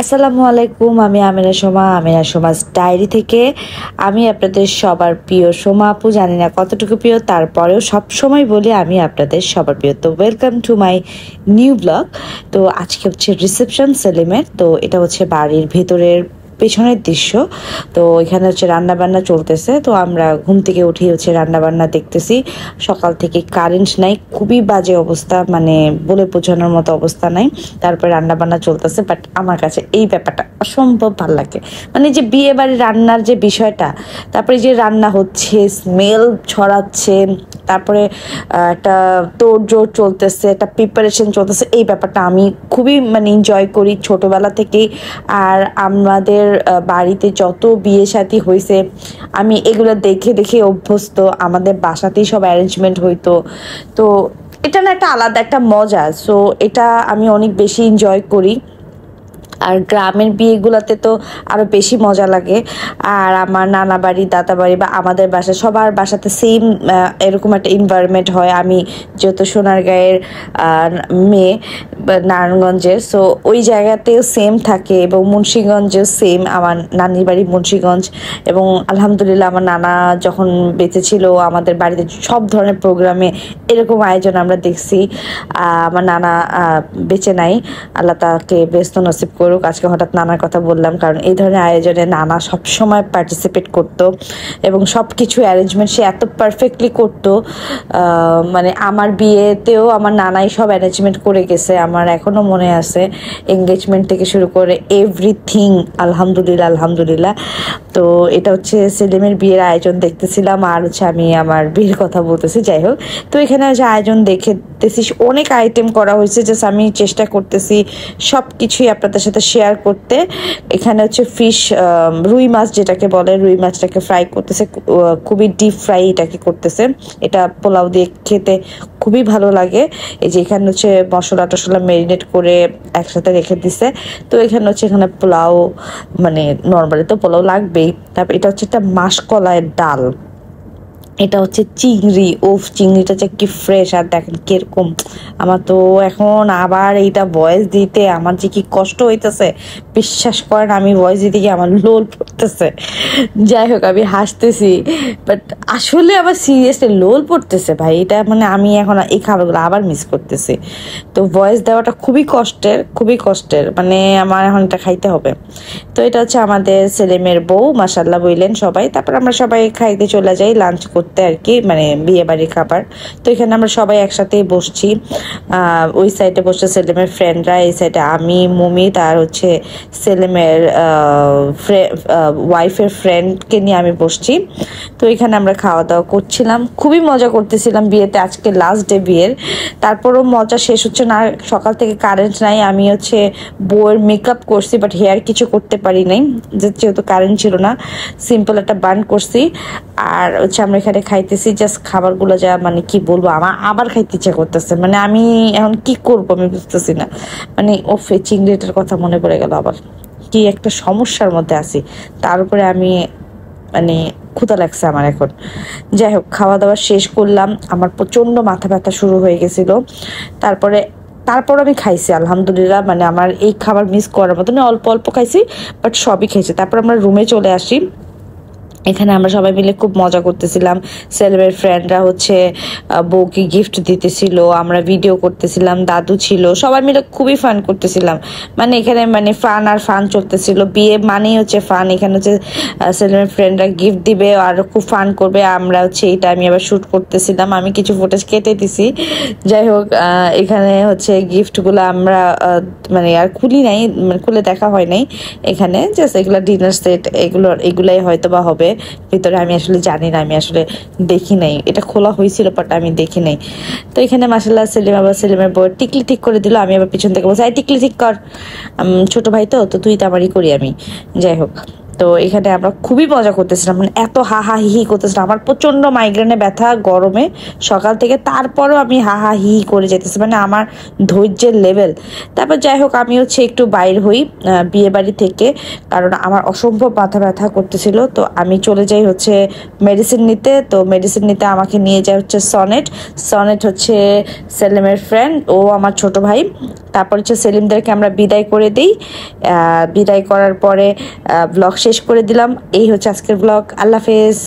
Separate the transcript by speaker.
Speaker 1: আসসালামু আলাইকুম। আমি আমিরা সোমাস ডায়েরি থেকে। আমি আপনাদের সবার প্রিয় সোমা আপু, জানি না কতটুকু প্রিয়, তারপরেও সব সময় বলি আমি আপনাদের সবার প্রিয়। তো welcome to my new blog. তো আজকে হচ্ছে রিসেপশন সেলিমের। তো এটা হচ্ছে বাড়ির ভেতরের পেছনের দৃশ্য। তো এখানে হচ্ছে রান্না বান্না চলতেছে। তো আমরা ঘুম থেকে উঠে হচ্ছে রান্না বান্না দেখতেছি। সকাল থেকে কারেন্ট নাই, খুবই বাজে অবস্থা, মানে বলে বোঝানোর মতো অবস্থা নাই। তারপরে রান্না বান্না চলতেছে, বাট আমার কাছে এই ব্যাপারটা অসম্ভব ভাল লাগে। মানে যে বিয়ে বাড়ির রান্নার যে বিষয়টা, তারপরে যে রান্না হচ্ছে, স্মেল ছড়াচ্ছে, তারপরে একটা তোড়জোড় চলতেছে, একটা প্রিপারেশন চলতেছে, এই ব্যাপারটা আমি খুবই মানে এনজয় করি ছোটবেলা থেকেই। আর আমাদের বাড়িতে যত বিয়ে শাদী হয়েছে আমি এগুলো দেখে দেখে অভ্যস্ত। আমাদের বাসাতেই সব অ্যারেঞ্জমেন্ট হইতো। তো এটা না একটা আলাদা একটা মজা। সো এটা আমি অনেক বেশি এনজয় করি। আর গ্রামের বিয়েগুলোতে তো আরও বেশি মজা লাগে। আর আমার নানা বাড়ি, দাদা বাড়ি বা আমাদের বাসা, সবার বাসাতে সেম এরকম একটা এনভায়রনমেন্ট হয়। আমি যেহেতু সোনারগাঁয়ের মেয়ে, নারায়ণগঞ্জের, সো ওই জায়গাতেও সেম থাকে, এবং মুন্সিগঞ্জেও সেম। আমার নানির বাড়ি মুন্সিগঞ্জ, এবং আলহামদুলিল্লাহ আমার নানা যখন বেঁচে ছিল আমাদের বাড়িতে সব ধরনের প্রোগ্রামে এরকম আয়োজন আমরা দেখছি। আমার নানা বেঁচে নাই, আল্লাহ তাকে ব্যস্ত নসিব করুক। আজকে হঠাৎ নানার কথা বললাম, কারণ এই ধরনের আয়োজনে নানা সবসময় পার্টিসিপেট করতো, এবং সব কিছু অ্যারেঞ্জমেন্ট সে এত পারফেক্টলি করতো। মানে আমার বিয়েতেও আমার নানাই সব অ্যারেঞ্জমেন্ট করে গেছে, আমার এখনও মনে আছে, এঙ্গেজমেন্ট থেকে শুরু করে এভরিথিং। আলহামদুলিল্লাহ আলহামদুলিল্লাহ। তো এটা হচ্ছে সেলিমের বিয়ের আয়োজন দেখতেছিলাম, আর হচ্ছে আমি আমার বিয়ের কথা বলতেছি। যাই হোক, তো এখানে হচ্ছে আয়োজন দেখতেছি, অনেক আইটেম করা হয়েছে। জাস্ট আমি চেষ্টা করতেছি সব কিছুই আপনাদের সাথে শেয়ার করতে। এখানে হচ্ছে ফিশ, রুই মাছ যেটাকে বলে, রুই মাছটাকে ফ্রাই করতেছে, খুবই ডিপ ফ্রাই এটাকে করতেছে। এটা পোলাও দিয়ে খেতে খুবই ভালো লাগে। এই যে এখানে হচ্ছে মশলা টশলা ম্যারিনেট করে একসাথে রেখে দিছে। তো এখানে হচ্ছে এখানে পোলাও, মানে নর্মালি তো পোলাও লাগবেই। তারপর এটা হচ্ছে একটা মাসকলাইয়ের ডাল, এটা হচ্ছে চিংড়ি। ওফ, চিংড়িটা যে কি ফ্রেশ, আর দেখেন কিরকম। আমার তো এখন আবার এইটা ভয়েস দিতে আমার যে কি কষ্ট হইতেছে, বিশ্বাস করেন, আমি ভয়েস দিতে গিয়ে আমার লোল পড়তেছে। যাই হোক, আমি হাসতেছি, বাট আসলে আবার সিরিয়াসলি লোল পড়তেছে ভাই। এটা মানে আমি এখন এই খাবারগুলো আবার মিস করতেছি। তো ভয়েস দেওয়াটা খুবই কষ্টের, খুবই কষ্টের, মানে আমার এখন এটা খাইতে হবে। তো এটা হচ্ছে আমাদের ছেলেমেয়ের বউ, মাশাল্লাহ বললেন সবাই। তারপর আমরা সবাই খাইতে চলে যাই লাঞ্চ করতে আর কি, মানে বিয়ে বাড়ির খাবার। তো এখানে আমরা সবাই একসাথেই বসছি। ওই সাইডে বসছে সেলিমের ফ্রেন্ডরা, এই সাইডে আমি, মুমিত, আর হচ্ছে সেলিমের ওয়াইফের ফ্রেন্ডকে নিয়ে আমি বসছি। তো এখানে আমরা খাওয়া দাওয়া করছিলাম, খুবই মজা করতেছিলাম বিয়েতে। আজকে লাস্ট ডে বিয়ের, তারপরও মজা শেষ হচ্ছে না। সকাল থেকে কারেন্ট নাই, আমি হচ্ছে বউয়ের মেকআপ করছি, বাট হেয়ার কিছু করতে পারি নাই, যেহেতু কারেন্ট ছিল না। সিম্পল একটা বান করছি। আর হচ্ছে আমরা এখানে খাইতেছি, জাস্ট খাবারগুলো যা মানে কি বলবো, আমার আবার খাইতে ইচ্ছা করতেছে। মানে আমি এখন কি করবো আমি বুঝতেছি না। মানে ওফে, চিংড়িটার কথা মনে পড়ে গেল আবার। কি একটা সমস্যার মধ্যে আছি, তার উপরে আমি মানে ক্ষুধা লাগছে আমার এখন। যাই হোক, খাওয়া দাওয়া শেষ করলাম, আমার প্রচন্ড মাথা ব্যথা শুরু হয়ে গেছিল। তারপর আমি খাইছি আলহামদুলিল্লাহ। মানে আমার এই খাবার মিস করার মতো না, অল্প অল্প খাইছি, বাট সবই খাইছি। তারপর আমরা রুমে চলে আসি। এখানে আমরা সবাই মিলে খুব মজা করতেছিলাম। সেলেবের ফ্রেন্ডরা হচ্ছে বউকে গিফট দিতেছিল, আমরা ভিডিও করতেছিলাম, দাদু ছিল, সবাই মিলে খুবই ফান করতেছিলাম। মানে এখানে মানে ফান আর ফান চলতেছিল। বিয়ে মানেই হচ্ছে ফান। এখানে হচ্ছে সেলেবের ফ্রেন্ডরা গিফট দিবে আর খুব ফান করবে। আমরা হচ্ছে এইটা আমি আবার শ্যুট করতেছিলাম, আমি কিছু ফুটেজ কেটে দিছি। যাই হোক, এখানে হচ্ছে গিফটগুলো আমরা মানে আর খুলি নাই, মানে খুলে দেখা হয় নাই। এখানে জাস্ট এগুলো ডিনার সেট, এগুলাই হয়তো বা হবে ভিতরে, আমি আসলে জানি না, আমি আসলে দেখি নাই। এটা খোলা হয়েছিল বাট আমি দেখি নাই। তো এখানে মাশাআল্লাহ সেলিম আবার সেলিমের বউ টিকলি ঠিক করে দিল। আমি আবার পিছন থেকে বলছি, আই টিকলি ঠিক কর, ছোট ভাই তো তুই তো আমারই করি আমি। যাই হোক, তো এখানে আমরা খুবই মজা করতেছিলাম, মানে এত হা হা হি হি করতেছিলাম। আমার প্রচন্ড মাইগ্রেনে ব্যথা গরমে সকাল থেকে, তারপরও আমি হা হা হি হি করে যেতেছি, মানে আমার ধৈর্যের লেভেল। তারপর যাই হোক, আমি হচ্ছে একটু বাইর হই বিয়ে বাড়ি থেকে, কারণ আমার অসম্ভব মাথা ব্যথা করতেছিল। তো আমি চলে যাই হচ্ছে মেডিসিন নিতে। তো মেডিসিন নিতে আমাকে নিয়ে যায় হচ্ছে সনেট। সনেট হচ্ছে সেলিমের ফ্রেন্ড, ও আমার ছোট ভাই। তারপর হচ্ছে সেলিমদেরকে আমরা বিদায় করে দিই। বিদায় করার পরে ব্লগ শেষ করে দিলাম। এই হচ্ছে আজকের ব্লগ। আল্লাহ হাফেজ।